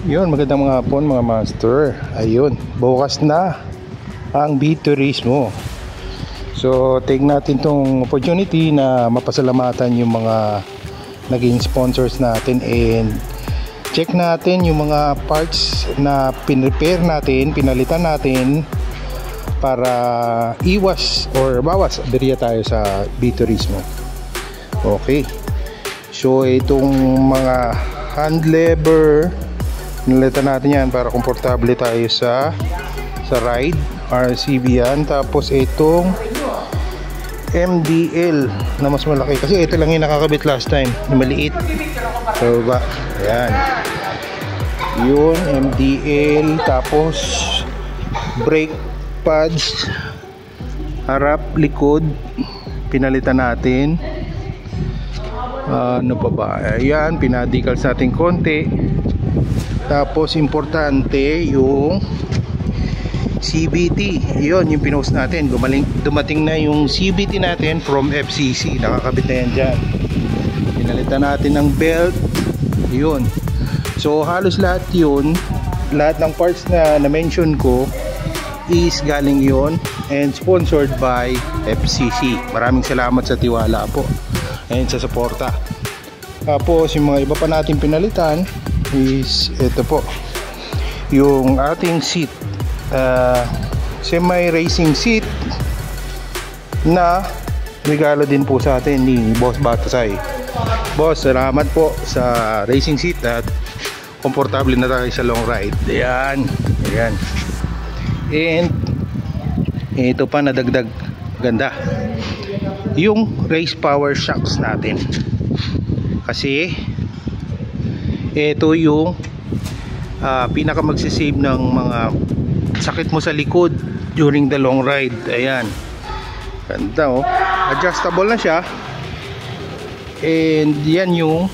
Yun, magandang mga hapon mga master. Ayun, bukas na ang B-Turismo. So, take natin tong opportunity na mapasalamatan yung mga naging sponsors natin and check natin yung mga parts na pinrepair natin, pinalitan natin para iwas or bawas aberya tayo sa B-Turismo. Okay. So, itong mga hand lever nalitan natin yan para komportable tayo sa ride. RCB yan. Tapos itong MDL na mas malaki kasi ito lang yung nakakabit last time na maliit. So ba, ayan yun, MDL. Tapos brake pads harap, likod pinalitan natin. Ano pa ba, ayan, pinadicals natin konti. Tapos importante yung CVT. Yun yung pinost natin. Dumating na yung CVT natin from FCC. Nakakabit na yan dyan. Pinalitan natin ng belt. Yun. So halos lahat yun, lahat ng parts na na-mention ko is galing yun and sponsored by FCC. Maraming salamat sa tiwala po and sa suporta. Tapos yung mga iba pa natin pinalitan is ito po yung ating seat, semi racing seat na regalo din po sa atin ni Boss Batasay. Boss, salamat po sa racing seat at komportable na tayo sa long ride. Ayan, ayan. And ito pa nadagdag ganda yung race power shocks natin kasi ito yung pinaka magsisave ng mga sakit mo sa likod during the long ride. Ayan, ganda oh, adjustable na siya and yan yung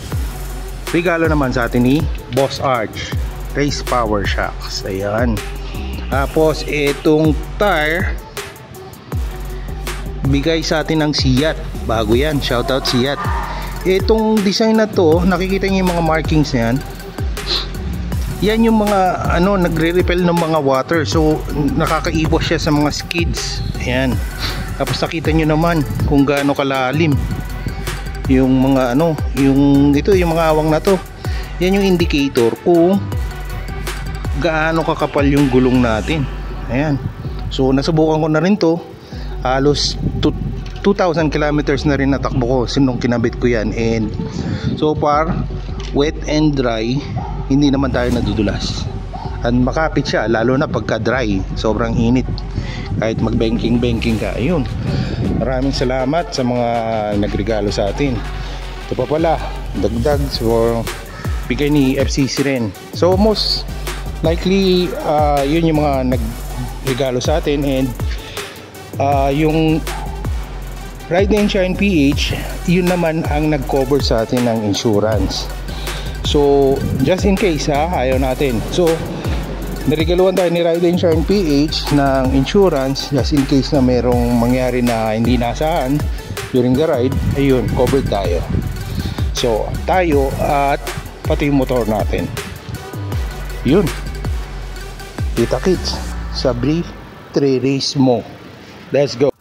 regalo naman sa atin ni Boss Arch, race power shocks. Ayan, tapos itong tire bigay sa atin ng Siat, bago yan, shoutout Siat. Itong design na to, nakikita niyo yung mga markings na yan. Yan yung mga ano, nagre-repel ng mga water. So nakakaiwas siya sa mga skids. Ayan. Tapos nakita niyo naman kung gaano kalalim yung mga ano, yung ito, yung mga awang na to. Yan yung indicator kung gaano kakapal yung gulong natin. Ayan. So nasubukan ko na rin to. Halos 2,000 kilometers na rin natakbo ko sinong kinabit ko yan and so far wet and dry, hindi naman tayo nadudulas at makapit siya lalo na pagka dry, sobrang init kahit mag banking ka. Ayun, maraming salamat sa mga nagregalo sa atin. Ito pa pala dagdag, so bigay ni FCC rin. So most likely yun yung mga nagregalo sa atin and yung Ride and Shine PH, yun naman ang nag-cover sa atin ng insurance. So just in case ayaw natin, so narigaluhan tayo ni Ride and Shine PH ng insurance just in case na merong mangyari na hindi nasaan during the ride. Ayun, covered tayo. So tayo at pati yung motor natin. Yun, kita kits sa B-Turismo. Let's go.